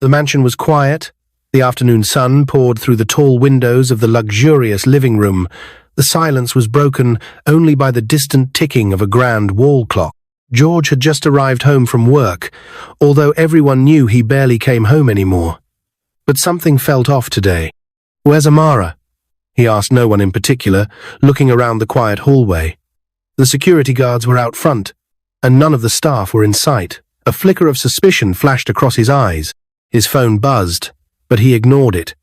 The mansion was quiet. The afternoon sun poured through the tall windows of the luxurious living room. The silence was broken only by the distant ticking of a grand wall clock. George had just arrived home from work, although everyone knew he barely came home anymore. But something felt off today. "Where's Amara?" he asked no one in particular, looking around the quiet hallway. The security guards were out front, and none of the staff were in sight. A flicker of suspicion flashed across his eyes. His phone buzzed, but he ignored it.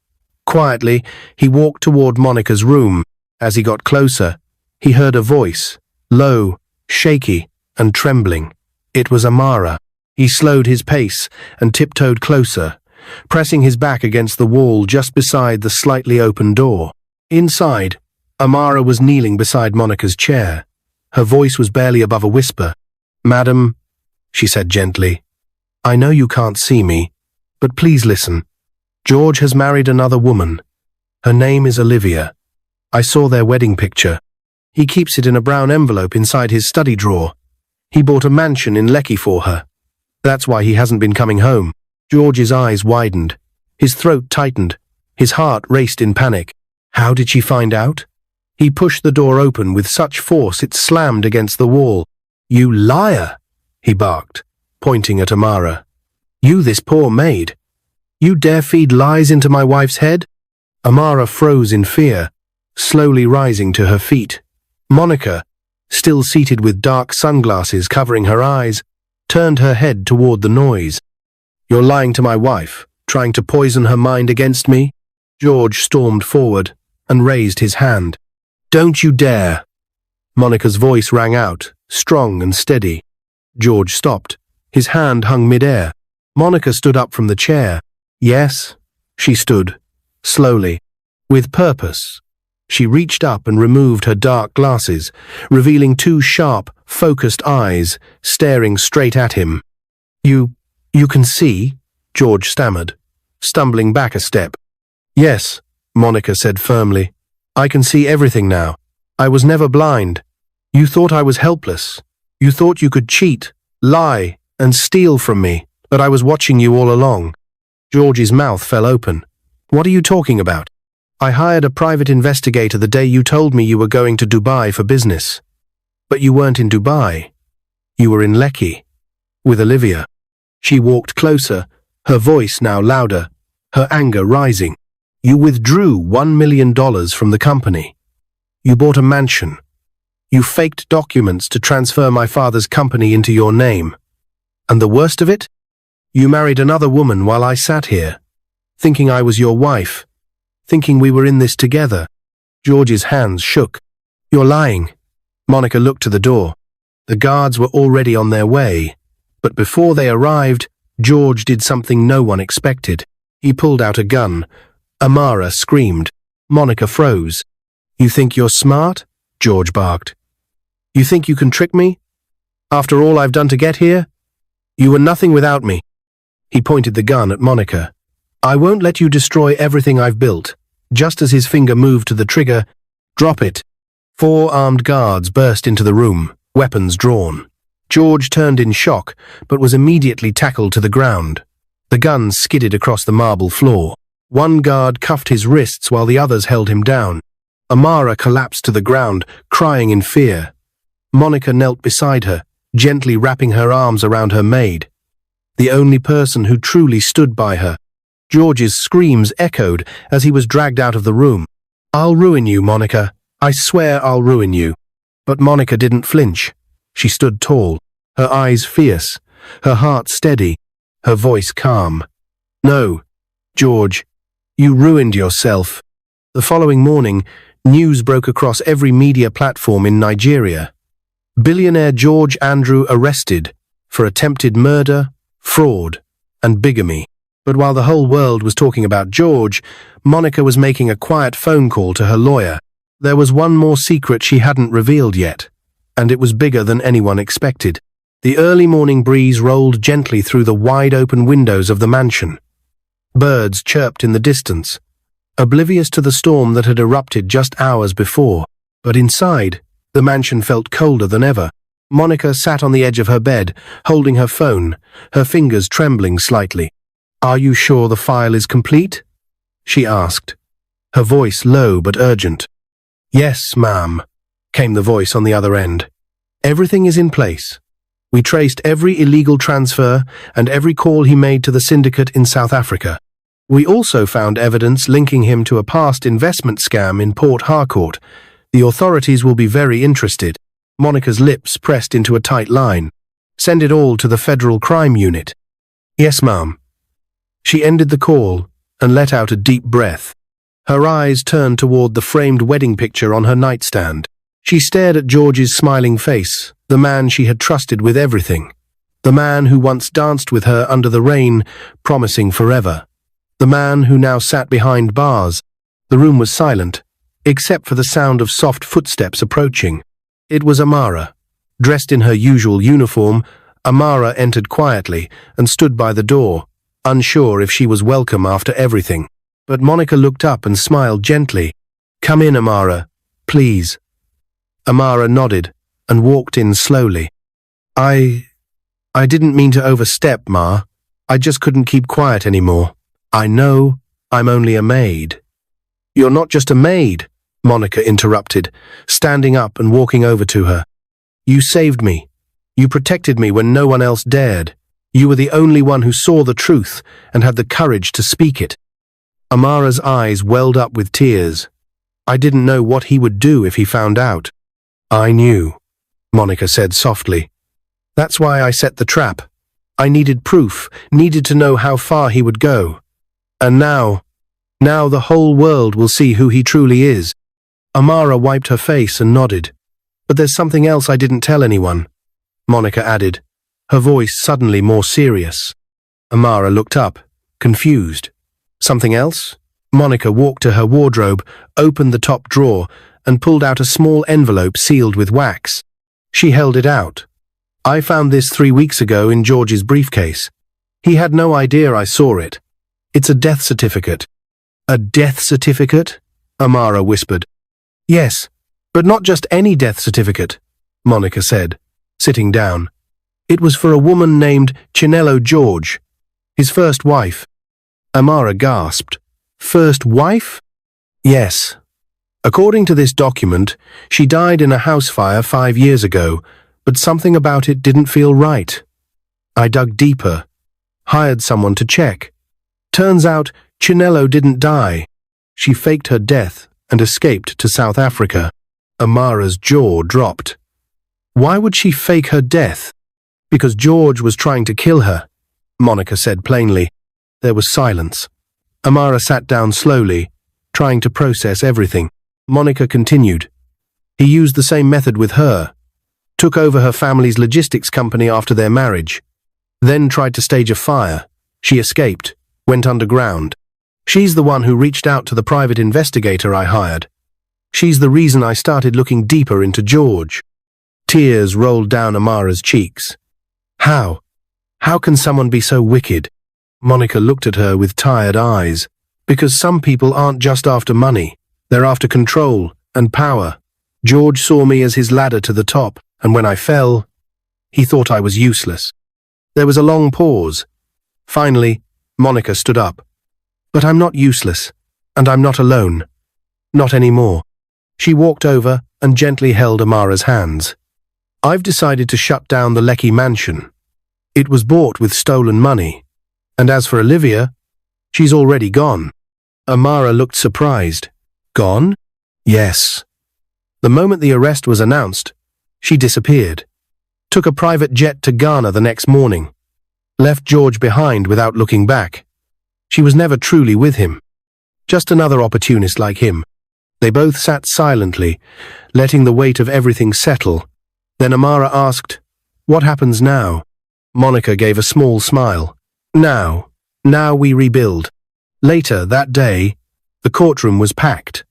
Quietly, he walked toward Monica's room. As he got closer, he heard a voice, low, shaky, and trembling. It was Amara. He slowed his pace and tiptoed closer, pressing his back against the wall just beside the slightly open door. Inside, Amara was kneeling beside Monica's chair. Her voice was barely above a whisper. "Madam," she said gently, "I know you can't see me, but please listen. George has married another woman. Her name is Olivia. I saw their wedding picture. He keeps it in a brown envelope inside his study drawer. He bought a mansion in Lekki for her. That's why he hasn't been coming home." George's eyes widened. His throat tightened. His heart raced in panic. How did she find out? He pushed the door open with such force it slammed against the wall. "You liar!" he barked, pointing at Amara. "You, this poor maid. You dare feed lies into my wife's head?" Amara froze in fear, slowly rising to her feet. Monica, still seated with dark sunglasses covering her eyes, turned her head toward the noise. "You're lying to my wife, trying to poison her mind against me?" George stormed forward and raised his hand. "Don't you dare!" Monica's voice rang out, strong and steady. George stopped. His hand hung mid-air. Monica stood up from the chair. "Yes," she stood, slowly, with purpose. She reached up and removed her dark glasses, revealing two sharp, focused eyes staring straight at him. You can see?" George stammered, stumbling back a step. "Yes," Monica said firmly. "I can see everything now. I was never blind. You thought I was helpless. You thought you could cheat, lie, and steal from me, but I was watching you all along." George's mouth fell open. "What are you talking about? I hired a private investigator the day you told me you were going to Dubai for business. But you weren't in Dubai. You were in Lekki, with Olivia." She walked closer, her voice now louder, her anger rising. "You withdrew $1 million from the company. You bought a mansion. You faked documents to transfer my father's company into your name. And the worst of it? You married another woman while I sat here, thinking I was your wife, thinking we were in this together." George's hands shook. "You're lying." Monica looked to the door. The guards were already on their way, but before they arrived, George did something no one expected. He pulled out a gun. Amara screamed. Monica froze. "You think you're smart?" George barked. "You think you can trick me? After all I've done to get here? You were nothing without me." He pointed the gun at Monica. "I won't let you destroy everything I've built." Just as his finger moved to the trigger, "Drop it." 4 armed guards burst into the room, weapons drawn. George turned in shock, but was immediately tackled to the ground. The gun skidded across the marble floor. One guard cuffed his wrists while the others held him down. Amara collapsed to the ground, crying in fear. Monica knelt beside her, gently wrapping her arms around her maid, the only person who truly stood by her. George's screams echoed as he was dragged out of the room. "I'll ruin you, Monica. I swear I'll ruin you." But Monica didn't flinch. She stood tall, her eyes fierce, her heart steady, her voice calm. "No, George, you ruined yourself." The following morning, news broke across every media platform in Nigeria. Billionaire George Andrew arrested for attempted murder, fraud, and bigamy. But while the whole world was talking about George, Monica was making a quiet phone call to her lawyer. There was one more secret she hadn't revealed yet, and it was bigger than anyone expected. The early morning breeze rolled gently through the wide-open windows of the mansion. Birds chirped in the distance, oblivious to the storm that had erupted just hours before. But inside, the mansion felt colder than ever. Monica sat on the edge of her bed, holding her phone, her fingers trembling slightly. "Are you sure the file is complete?" she asked, her voice low but urgent. "Yes, ma'am," came the voice on the other end. "Everything is in place. We traced every illegal transfer and every call he made to the syndicate in South Africa. We also found evidence linking him to a past investment scam in Port Harcourt. The authorities will be very interested." Monica's lips pressed into a tight line. "Send it all to the Federal Crime Unit." "Yes, ma'am." She ended the call and let out a deep breath. Her eyes turned toward the framed wedding picture on her nightstand. She stared at George's smiling face, the man she had trusted with everything. The man who once danced with her under the rain, promising forever. The man who now sat behind bars. The room was silent, except for the sound of soft footsteps approaching. It was Amara. Dressed in her usual uniform, Amara entered quietly and stood by the door, unsure if she was welcome after everything. But Monica looked up and smiled gently. "Come in, Amara, please." Amara nodded and walked in slowly. I didn't mean to overstep, Ma. I just couldn't keep quiet anymore. I know I'm only a maid." "You're not just a maid," Monica interrupted, standing up and walking over to her. "You saved me. You protected me when no one else dared. You were the only one who saw the truth and had the courage to speak it." Amara's eyes welled up with tears. "I didn't know what he would do if he found out." "I knew," Monica said softly. "That's why I set the trap. I needed proof, needed to know how far he would go. And now the whole world will see who he truly is." Amara wiped her face and nodded. "But there's something else I didn't tell anyone," Monica added, her voice suddenly more serious. Amara looked up, confused. "Something else?" Monica walked to her wardrobe, opened the top drawer, and pulled out a small envelope sealed with wax. She held it out. "I found this 3 weeks ago in George's briefcase. He had no idea I saw it. It's a death certificate." "A death certificate?" Amara whispered. "Yes, but not just any death certificate," Monica said, sitting down. "It was for a woman named Chinelo George, his first wife." Amara gasped. "First wife?" "Yes. According to this document, she died in a house fire 5 years ago, but something about it didn't feel right. I dug deeper, hired someone to check. Turns out Chinelo didn't die. She faked her death and escaped to South Africa." Amara's jaw dropped. "Why would she fake her death?" "Because George was trying to kill her," Monica said plainly. There was silence. Amara sat down slowly, trying to process everything. Monica continued. "He used the same method with her. Took over her family's logistics company after their marriage. Then tried to stage a fire. She escaped, went underground. She's the one who reached out to the private investigator I hired. She's the reason I started looking deeper into George." Tears rolled down Amara's cheeks. How? How can someone be so wicked?" Monica looked at her with tired eyes. "Because some people aren't just after money. They're after control and power. George saw me as his ladder to the top, and when I fell, he thought I was useless." There was a long pause. Finally, Monica stood up. "But I'm not useless, and I'm not alone. Not anymore." She walked over and gently held Amara's hands. "I've decided to shut down the Lekki mansion. It was bought with stolen money. And as for Olivia, she's already gone." Amara looked surprised. "Gone?" "Yes. The moment the arrest was announced, she disappeared. Took a private jet to Ghana the next morning. Left George behind without looking back. She was never truly with him. Just another opportunist like him." They both sat silently, letting the weight of everything settle. Then Amara asked, "What happens now?" Monica gave a small smile. Now we rebuild." Later that day, the courtroom was packed.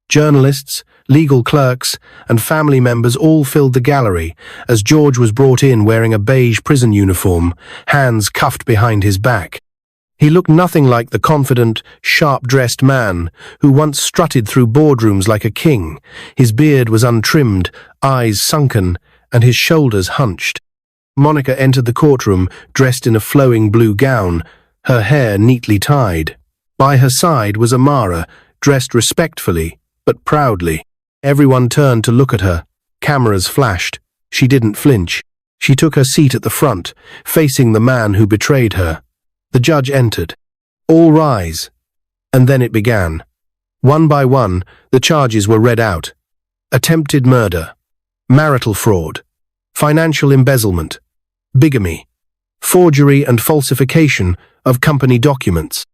Journalists, legal clerks, and family members all filled the gallery as George was brought in wearing a beige prison uniform, hands cuffed behind his back. He looked nothing like the confident, sharp-dressed man who once strutted through boardrooms like a king. His beard was untrimmed, eyes sunken, and his shoulders hunched. Monica entered the courtroom dressed in a flowing blue gown, her hair neatly tied. By her side was Amara, dressed respectfully, but proudly. Everyone turned to look at her. Cameras flashed. She didn't flinch. She took her seat at the front, facing the man who betrayed her. The judge entered. All rise. And then it began. One by one, the charges were read out. Attempted murder, marital fraud, financial embezzlement, bigamy, forgery and falsification of company documents.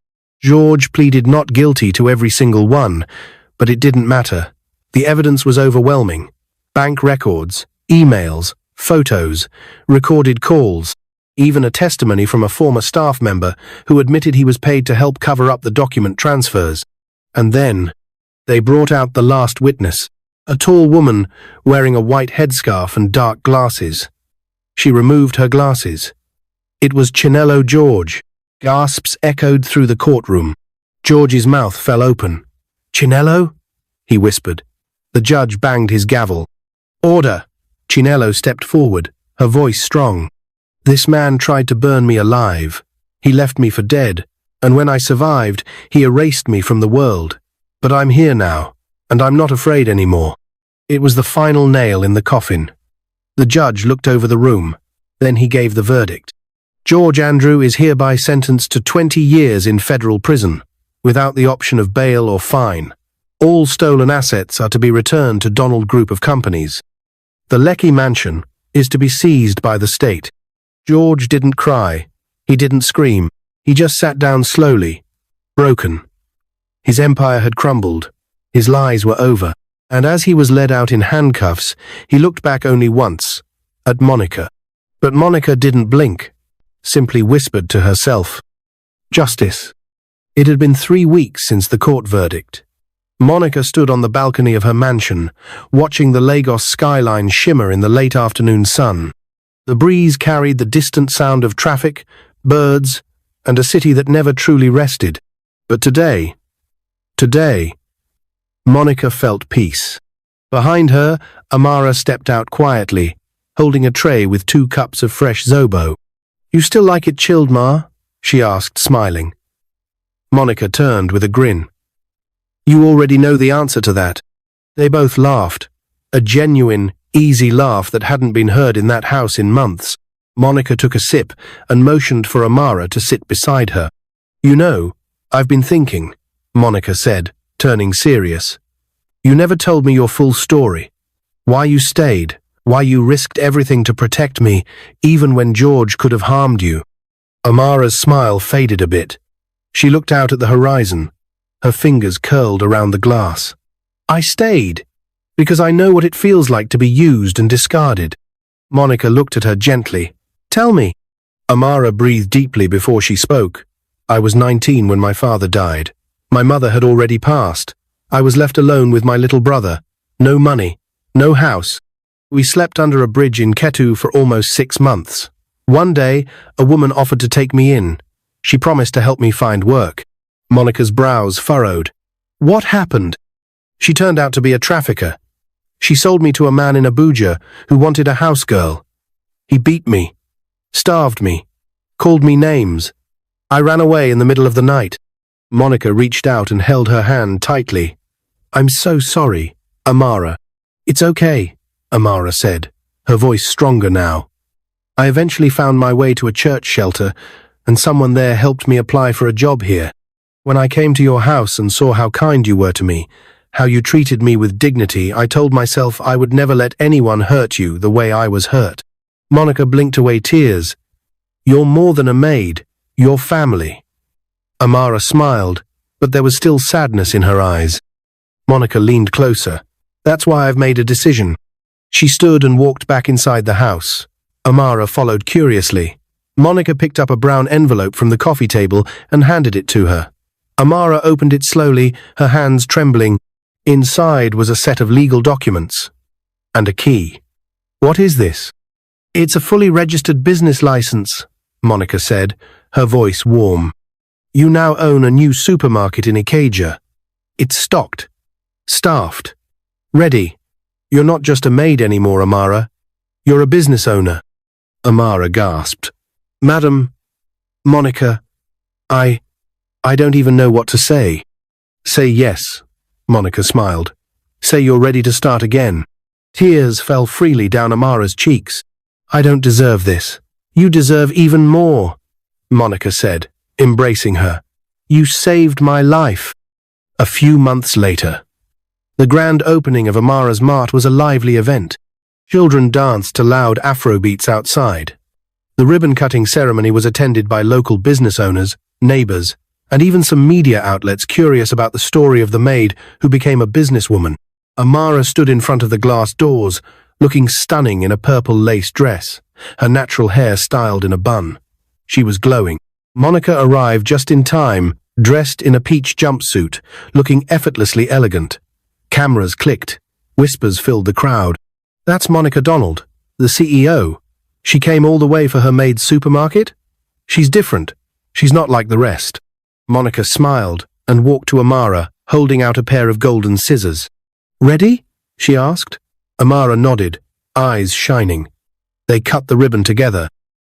George pleaded not guilty to every single one, but it didn't matter. The evidence was overwhelming. Bank records, emails, photos, recorded calls, even a testimony from a former staff member who admitted he was paid to help cover up the document transfers. And then, they brought out the last witness, a tall woman wearing a white headscarf and dark glasses. She removed her glasses. It was Chinello George. Gasps echoed through the courtroom. George's mouth fell open. "Chinello?" he whispered. The judge banged his gavel. "Order!" Chinello stepped forward, her voice strong. "This man tried to burn me alive. He left me for dead, and when I survived, he erased me from the world. But I'm here now, and I'm not afraid anymore." It was the final nail in the coffin. The judge looked over the room. Then he gave the verdict. George Andrew is hereby sentenced to 20 years in federal prison, without the option of bail or fine. All stolen assets are to be returned to Donald Group of Companies. The Leckie mansion is to be seized by the state. George didn't cry. He didn't scream. He just sat down slowly, broken. His empire had crumbled. His lies were over. And as he was led out in handcuffs, he looked back only once, at Monica. But Monica didn't blink, simply whispered to herself, "Justice." It had been 3 weeks since the court verdict. Monica stood on the balcony of her mansion, watching the Lagos skyline shimmer in the late afternoon sun. The breeze carried the distant sound of traffic, birds, and a city that never truly rested. But today, Monica felt peace. Behind her, Amara stepped out quietly, holding a tray with 2 cups of fresh Zobo. "You still like it chilled, Ma?" she asked, smiling. Monica turned with a grin. "You already know the answer to that." They both laughed, a genuine, easy laugh that hadn't been heard in that house in months. Monica took a sip and motioned for Amara to sit beside her. "You know, I've been thinking," Monica said, turning serious. "You never told me your full story. Why you stayed, why you risked everything to protect me, even when George could have harmed you." Amara's smile faded a bit. She looked out at the horizon, her fingers curled around the glass. "I stayed because I know what it feels like to be used and discarded." Monica looked at her gently. "Tell me." Amara breathed deeply before she spoke. "I was 19 when my father died. My mother had already passed. I was left alone with my little brother. No money, no house. We slept under a bridge in Ketu for almost 6 months. One day, a woman offered to take me in. She promised to help me find work." Monica's brows furrowed. "What happened?" "She turned out to be a trafficker. She sold me to a man in Abuja who wanted a house girl. He beat me, starved me, called me names. I ran away in the middle of the night." Monica reached out and held her hand tightly. "I'm so sorry, Amara." "It's okay," Amara said, her voice stronger now. "I eventually found my way to a church shelter, and someone there helped me apply for a job here. When I came to your house and saw how kind you were to me, how you treated me with dignity, I told myself I would never let anyone hurt you the way I was hurt." Monica blinked away tears. "You're more than a maid. You're family." Amara smiled, but there was still sadness in her eyes. Monica leaned closer. "That's why I've made a decision." She stood and walked back inside the house. Amara followed curiously. Monica picked up a brown envelope from the coffee table and handed it to her. Amara opened it slowly, her hands trembling. Inside was a set of legal documents and a key. "What is this?" "It's a fully registered business license," Monica said, her voice warm. "You now own a new supermarket in Ikeja. It's stocked, staffed, ready. You're not just a maid anymore, Amara. You're a business owner." Amara gasped. "Madam, Monica, I don't even know what to say." "Say yes," Monica smiled. "Say you're ready to start again." Tears fell freely down Amara's cheeks. "I don't deserve this. You deserve even more," Monica said, embracing her. "You saved my life." A few months later, the grand opening of Amara's Mart was a lively event. Children danced to loud Afrobeats outside. The ribbon-cutting ceremony was attended by local business owners, neighbors, and even some media outlets curious about the story of the maid who became a businesswoman. Amara stood in front of the glass doors, looking stunning in a purple lace dress, her natural hair styled in a bun. She was glowing. Monica arrived just in time, dressed in a peach jumpsuit, looking effortlessly elegant. Cameras clicked. Whispers filled the crowd. "That's Monica Donald, the CEO. She came all the way for her Maid supermarket? She's different. She's not like the rest." Monica smiled and walked to Amara, holding out a pair of golden scissors. "Ready?" she asked. Amara nodded, eyes shining. They cut the ribbon together.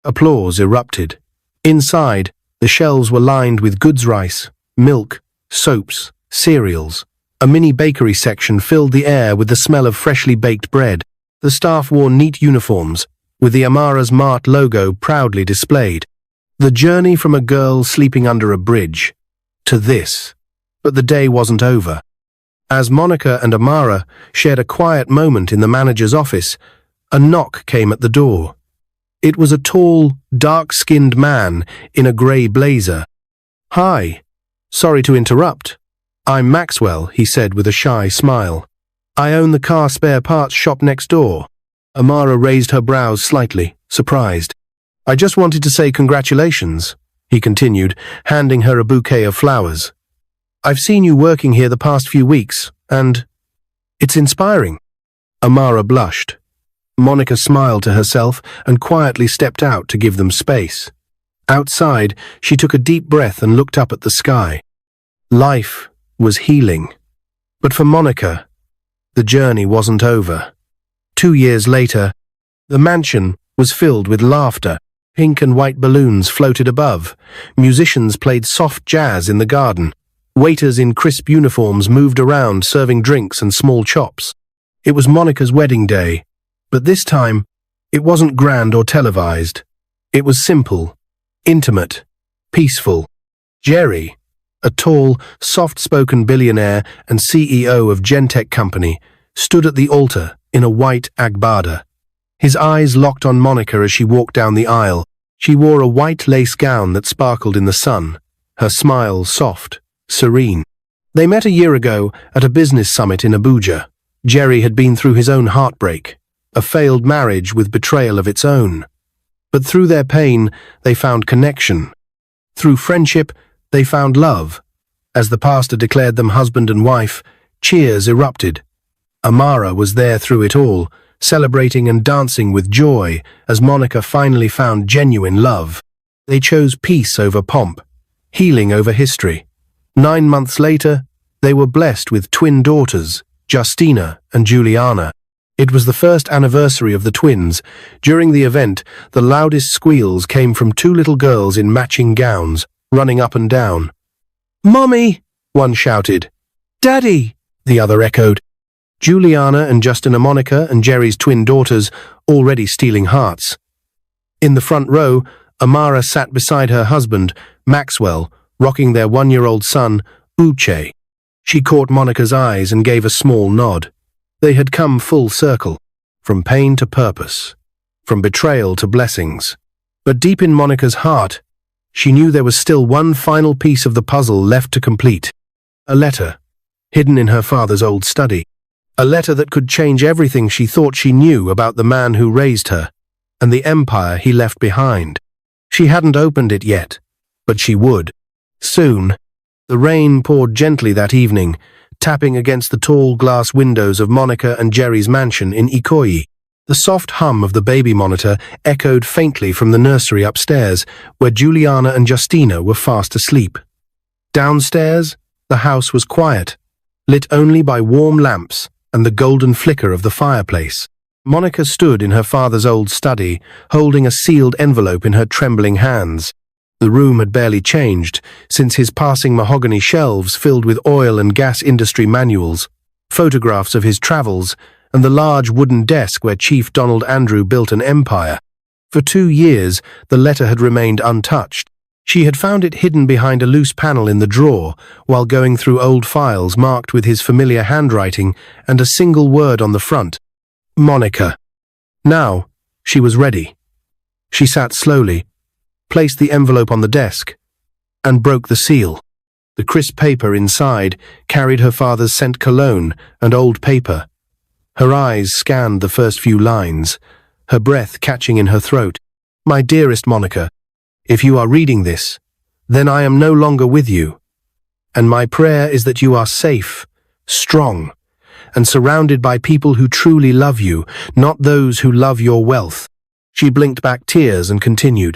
Applause erupted. Inside, the shelves were lined with goods rice, milk, soaps, cereals. A mini bakery section filled the air with the smell of freshly baked bread. The staff wore neat uniforms, with the Amara's Mart logo proudly displayed. The journey from a girl sleeping under a bridge to this. But the day wasn't over. As Monica and Amara shared a quiet moment in the manager's office, a knock came at the door. It was a tall, dark-skinned man in a grey blazer. "Hi. Sorry to interrupt. I'm Maxwell," he said with a shy smile. "I own the car spare parts shop next door." Amara raised her brows slightly, surprised. "I just wanted to say congratulations," he continued, handing her a bouquet of flowers. "I've seen you working here the past few weeks, and it's inspiring." Amara blushed. Monica smiled to herself and quietly stepped out to give them space. Outside, she took a deep breath and looked up at the sky. Life was healing. But for Monica, the journey wasn't over. 2 years later, the mansion was filled with laughter. Pink and white balloons floated above. Musicians played soft jazz in the garden. Waiters in crisp uniforms moved around serving drinks and small chops. It was Monica's wedding day, but this time, it wasn't grand or televised. It was simple, intimate, peaceful. Jerry, a tall, soft-spoken billionaire and CEO of Gentech Company, stood at the altar in a white agbada. His eyes locked on Monica as she walked down the aisle. She wore a white lace gown that sparkled in the sun, her smile soft, serene. They met a year ago at a business summit in Abuja. Jerry had been through his own heartbreak, a failed marriage with betrayal of its own. But through their pain, they found connection. Through friendship, they found love. As the pastor declared them husband and wife, cheers erupted. Amara was there through it all, celebrating and dancing with joy as Monica finally found genuine love. They chose peace over pomp, healing over history. 9 months later, they were blessed with twin daughters, Justina and Juliana. It was the first anniversary of the twins. During the event, the loudest squeals came from 2 little girls in matching gowns, running up and down. "Mommy!" one shouted. "Daddy!" the other echoed. Juliana and Justina, Monica and Jerry's twin daughters, already stealing hearts. In the front row, Amara sat beside her husband, Maxwell, rocking their 1-year-old son, Uche. She caught Monica's eyes and gave a small nod. They had come full circle, from pain to purpose, from betrayal to blessings. But deep in Monica's heart, she knew there was still one final piece of the puzzle left to complete. A letter, hidden in her father's old study. A letter that could change everything she thought she knew about the man who raised her, and the empire he left behind. She hadn't opened it yet, but she would. Soon. The rain poured gently that evening, tapping against the tall glass windows of Monica and Jerry's mansion in Ikoyi. The soft hum of the baby monitor echoed faintly from the nursery upstairs, where Juliana and Justina were fast asleep. Downstairs, the house was quiet, lit only by warm lamps and the golden flicker of the fireplace. Monica stood in her father's old study, holding a sealed envelope in her trembling hands. The room had barely changed since his passing mahogany shelves filled with oil and gas industry manuals, photographs of his travels, and the large wooden desk where Chief Donald Andrew built an empire. For 2 years, the letter had remained untouched. She had found it hidden behind a loose panel in the drawer while going through old files marked with his familiar handwriting and a single word on the front: Monica. Now, she was ready. She sat slowly, placed the envelope on the desk, and broke the seal. The crisp paper inside carried her father's scent cologne and old paper. Her eyes scanned the first few lines, her breath catching in her throat. My dearest Monica, if you are reading this, then I am no longer with you. And my prayer is that you are safe, strong, and surrounded by people who truly love you, not those who love your wealth. She blinked back tears and continued,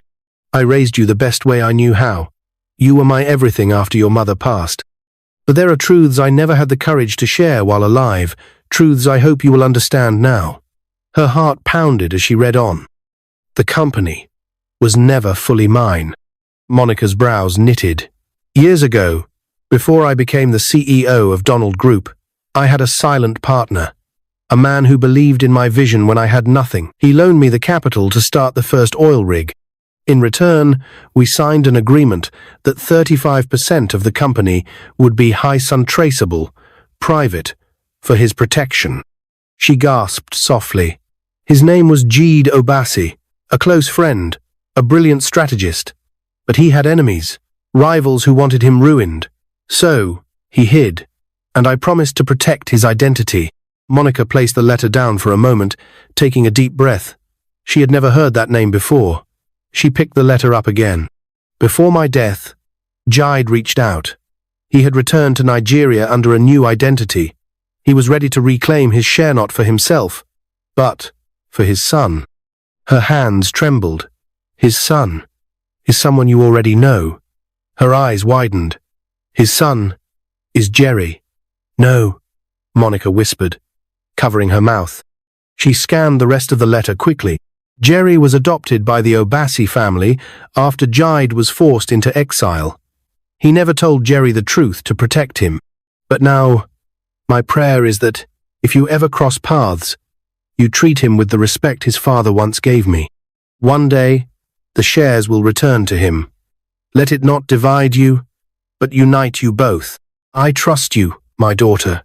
I raised you the best way I knew how. You were my everything after your mother passed. But there are truths I never had the courage to share while alive, truths I hope you will understand now. Her heart pounded as she read on. The company was never fully mine. Monica's brows knitted. Years ago, before I became the CEO of Donald Group, I had a silent partner, a man who believed in my vision when I had nothing. He loaned me the capital to start the first oil rig. In return, we signed an agreement that 35% of the company would be untraceable, private, for his protection. She gasped softly. His name was Jeed Obasi, a close friend, a brilliant strategist. But he had enemies, rivals who wanted him ruined. So, he hid, and I promised to protect his identity. Monica placed the letter down for a moment, taking a deep breath. She had never heard that name before. She picked the letter up again. Before my death, Jide reached out. He had returned to Nigeria under a new identity. He was ready to reclaim his share not for himself, but for his son. Her hands trembled. His son is someone you already know. Her eyes widened. His son is Jerry. No, Monica whispered, covering her mouth. She scanned the rest of the letter quickly. Jerry was adopted by the Obasi family after Jide was forced into exile. He never told Jerry the truth to protect him. But now, my prayer is that, if you ever cross paths, you treat him with the respect his father once gave me. One day, the shares will return to him. Let it not divide you, but unite you both. I trust you, my daughter.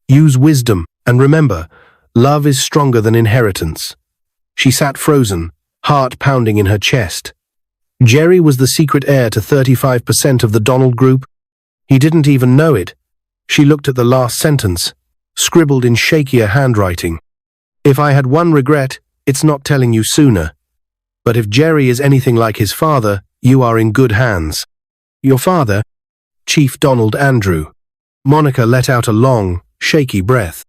Use wisdom, and remember, love is stronger than inheritance. She sat frozen, heart pounding in her chest. Jerry was the secret heir to 35% of the Donald Group. He didn't even know it. She looked at the last sentence, scribbled in shakier handwriting. If I had one regret, it's not telling you sooner. But if Jerry is anything like his father, you are in good hands. Your father? Chief Donald Andrew. Monica let out a long, shaky breath.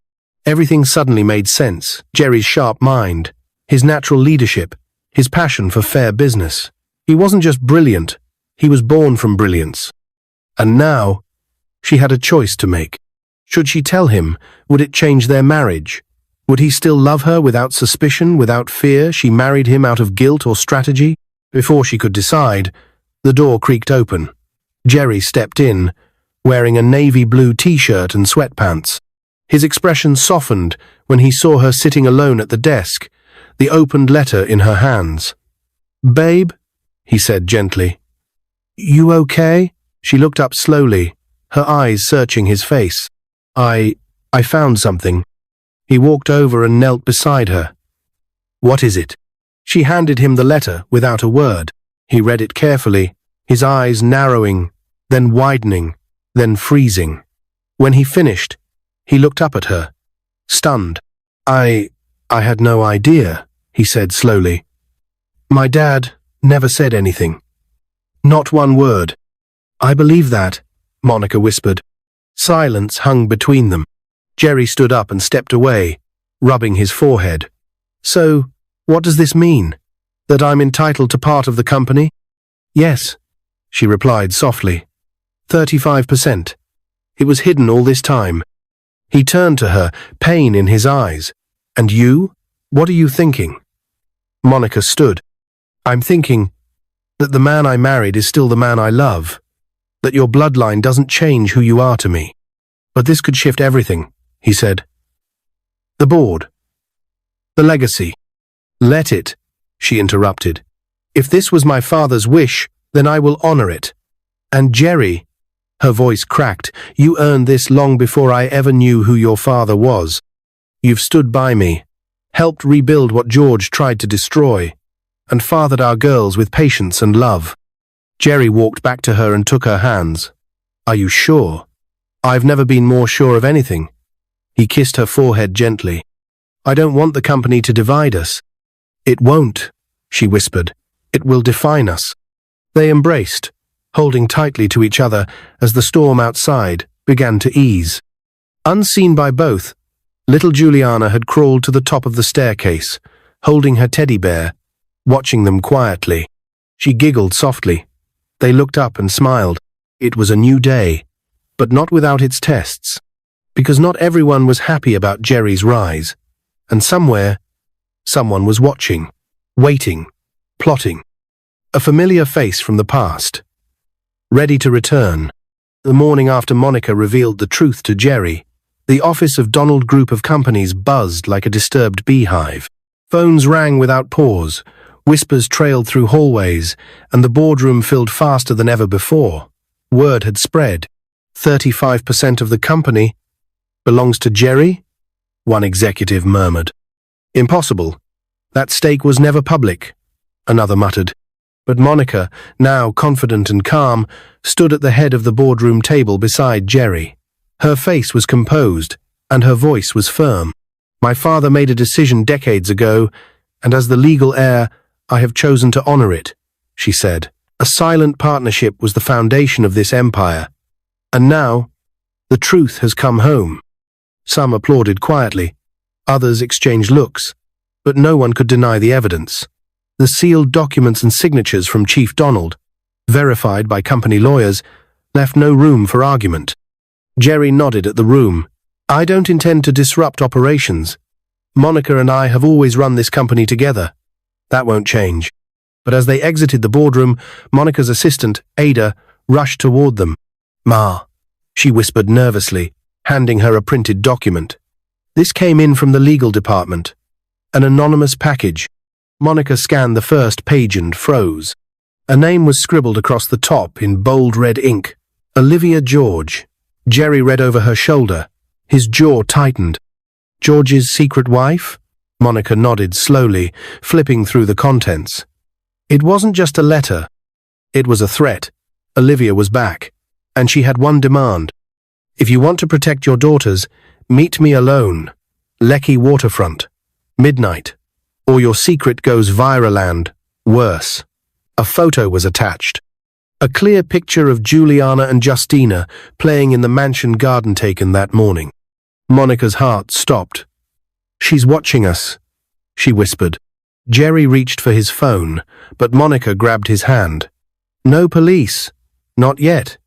Everything suddenly made sense. Jerry's sharp mind, his natural leadership, his passion for fair business. He wasn't just brilliant, he was born from brilliance. And now, she had a choice to make. Should she tell him? Would it change their marriage? Would he still love her without suspicion, without fear she married him out of guilt or strategy? Before she could decide, the door creaked open. Jerry stepped in, wearing a navy blue t-shirt and sweatpants. His expression softened when he saw her sitting alone at the desk, the opened letter in her hands. Babe, he said gently. You okay? She looked up slowly, her eyes searching his face. I found something. He walked over and knelt beside her. What is it? She handed him the letter without a word. He read it carefully, his eyes narrowing, then widening, then freezing. When he finished, he looked up at her, stunned. I had no idea, he said slowly. My dad never said anything. Not one word. I believe that, Monica whispered. Silence hung between them. Jerry stood up and stepped away, rubbing his forehead. So, what does this mean? That I'm entitled to part of the company? Yes, she replied softly. 35%. It was hidden all this time. He turned to her, pain in his eyes. And you? What are you thinking? Monica stood. I'm thinking, That the man I married is still the man I love. That your bloodline doesn't change who you are to me. But this could shift everything, he said. The board. The legacy. Let it, she interrupted. If this was my father's wish, then I will honor it. And Jerry, her voice cracked, you earned this long before I ever knew who your father was. You've stood by me, helped rebuild what George tried to destroy, and fathered our girls with patience and love. Jerry walked back to her and took her hands. Are you sure? I've never been more sure of anything. He kissed her forehead gently. I don't want the company to divide us. It won't, she whispered. It will define us. They embraced, holding tightly to each other as the storm outside began to ease. Unseen by both, little Juliana had crawled to the top of the staircase, holding her teddy bear, watching them quietly. She giggled softly. They looked up and smiled. It was a new day, but not without its tests, because not everyone was happy about Jerry's rise, and somewhere, someone was watching, waiting, plotting. A familiar face from the past, ready to return. The morning after Monica revealed the truth to Jerry, the office of Donald Group of Companies buzzed like a disturbed beehive. Phones rang without pause, whispers trailed through hallways, and the boardroom filled faster than ever before. Word had spread. 35% of the company belongs to Jerry? One executive murmured. Impossible. That stake was never public, another muttered. But Monica, now confident and calm, stood at the head of the boardroom table beside Jerry. Her face was composed, and her voice was firm. My father made a decision decades ago, and as the legal heir, I have chosen to honor it, she said. A silent partnership was the foundation of this empire. And now, the truth has come home. Some applauded quietly, others exchanged looks, but no one could deny the evidence. The sealed documents and signatures from Chief Donald, verified by company lawyers, left no room for argument. Jerry nodded at the room. I don't intend to disrupt operations. Monica and I have always run this company together. That won't change. But as they exited the boardroom, Monica's assistant, Ada, rushed toward them. Ma, she whispered nervously, handing her a printed document. This came in from the legal department. An anonymous package. Monica scanned the first page and froze. A name was scribbled across the top in bold red ink. Olivia George. Jerry read over her shoulder. His jaw tightened. George's secret wife? Monica nodded slowly, flipping through the contents. It wasn't just a letter. It was a threat. Olivia was back, and she had one demand. If you want to protect your daughters, meet me alone. Lekki waterfront. Midnight. Or your secret goes viral and, worse. A photo was attached. A clear picture of Juliana and Justina playing in the mansion garden taken that morning. Monica's heart stopped. She's watching us, she whispered. Jerry reached for his phone, but Monica grabbed his hand. No police. Not yet.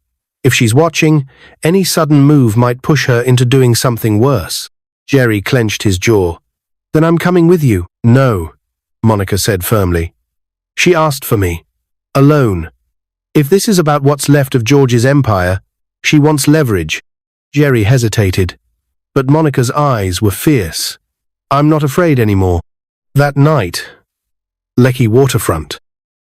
If she's watching, any sudden move might push her into doing something worse. Jerry clenched his jaw. Then I'm coming with you. No, Monica said firmly. She asked for me. Alone. If this is about what's left of George's empire, she wants leverage. Jerry hesitated, but Monica's eyes were fierce. I'm not afraid anymore. That night, Lekki waterfront.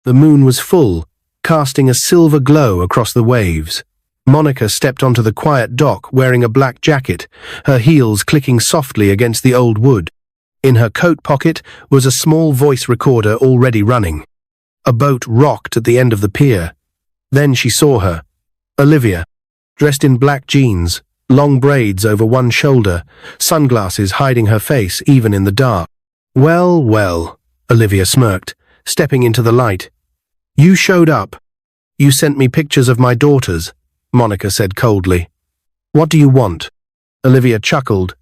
The moon was full, casting a silver glow across the waves. Monica stepped onto the quiet dock wearing a black jacket, her heels clicking softly against the old wood. In her coat pocket was a small voice recorder already running. A boat rocked at the end of the pier. Then she saw her. Olivia, dressed in black jeans, long braids over one shoulder, sunglasses hiding her face even in the dark. Well, well, Olivia smirked, stepping into the light. You showed up. You sent me pictures of my daughters, Monica said coldly. What do you want? Olivia chuckled,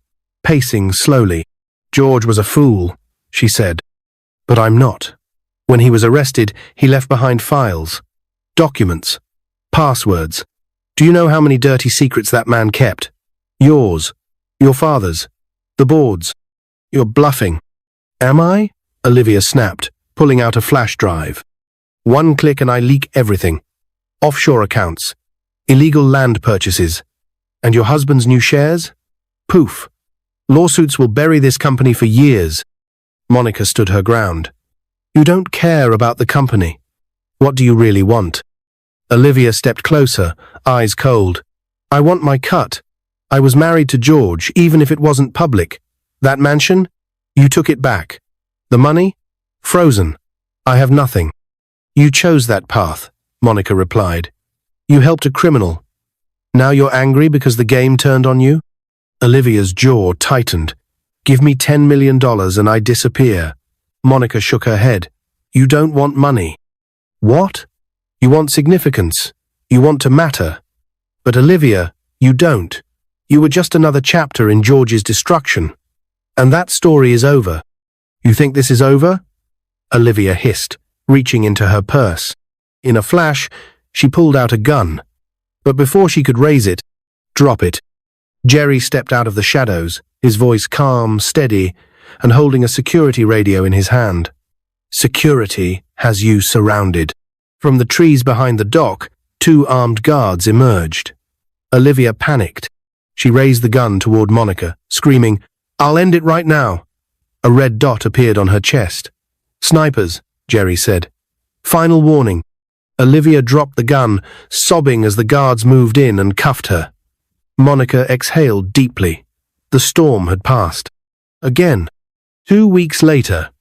pacing slowly. George was a fool, she said. But I'm not. When he was arrested, he left behind files, documents, passwords. Do you know how many dirty secrets that man kept? Yours, your father's, the board's. You're bluffing. Am I? Olivia snapped, pulling out a flash drive. One click and I leak everything. Offshore accounts, illegal land purchases, and your husband's new shares? Poof. Lawsuits will bury this company for years. Monica stood her ground. You don't care about the company. What do you really want? Olivia stepped closer, eyes cold. I want my cut. I was married to George, even if it wasn't public. That mansion? You took it back. The money? Frozen. I have nothing. You chose that path, Monica replied. You helped a criminal. Now you're angry because the game turned on you? Olivia's jaw tightened. Give me $10 million and I disappear. Monica shook her head. You don't want money. What? You want significance. You want to matter. But Olivia, you don't. You were just another chapter in George's destruction. And that story is over. You think this is over? Olivia hissed, reaching into her purse. In a flash, she pulled out a gun. But before she could raise it, drop it. Jerry stepped out of the shadows, his voice calm, steady, and holding a security radio in his hand. Security has you surrounded. From the trees behind the dock, 2 armed guards emerged. Olivia panicked. She raised the gun toward Monica, screaming, I'll end it right now. A red dot appeared on her chest. Snipers, Jerry said. Final warning. Olivia dropped the gun, sobbing as the guards moved in and cuffed her. Monica exhaled deeply. The storm had passed. Again. 2 weeks later,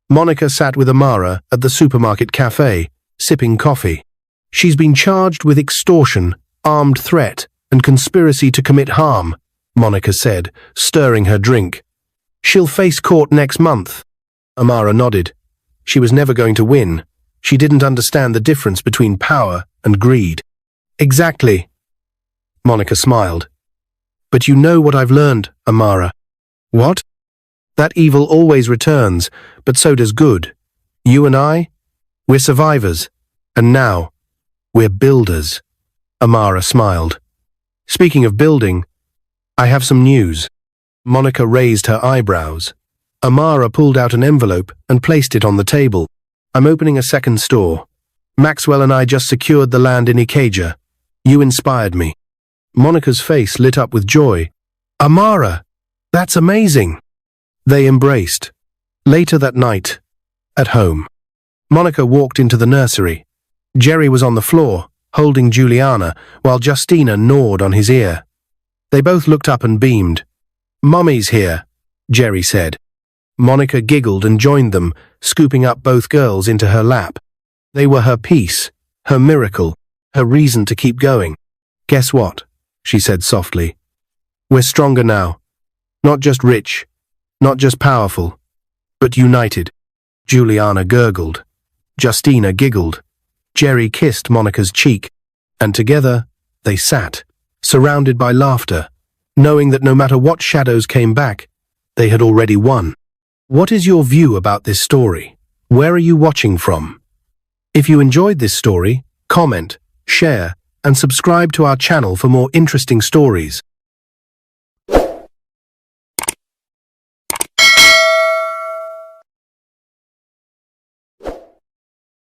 Monica sat with Amara at the supermarket cafe, sipping coffee. She's been charged with extortion, armed threat, and conspiracy to commit harm, Monica said, stirring her drink. She'll face court next month. Amara nodded. She was never going to win. She didn't understand the difference between power and greed. Exactly. Monica smiled. But you know what I've learned, Amara. What? That evil always returns, but so does good. You and I? We're survivors. And now, we're builders. Amara smiled. Speaking of building, I have some news. Monica raised her eyebrows. Amara pulled out an envelope and placed it on the table. I'm opening a second store. Maxwell and I just secured the land in Ikeja. You inspired me. Monica's face lit up with joy. Amara, that's amazing. They embraced. Later that night, at home, Monica walked into the nursery. Jerry was on the floor, holding Juliana, while Justina gnawed on his ear. They both looked up and beamed. Mummy's here, Jerry said. Monica giggled and joined them, scooping up both girls into her lap. They were her peace, her miracle, her reason to keep going. Guess what? She said softly. We're stronger now. Not just rich, not just powerful, but united. Juliana gurgled. Justina giggled. Jerry kissed Monica's cheek, and together they sat, surrounded by laughter, knowing that no matter what shadows came back, they had already won. What is your view about this story? Where are you watching from? If you enjoyed this story, comment, share, and subscribe to our channel for more interesting stories.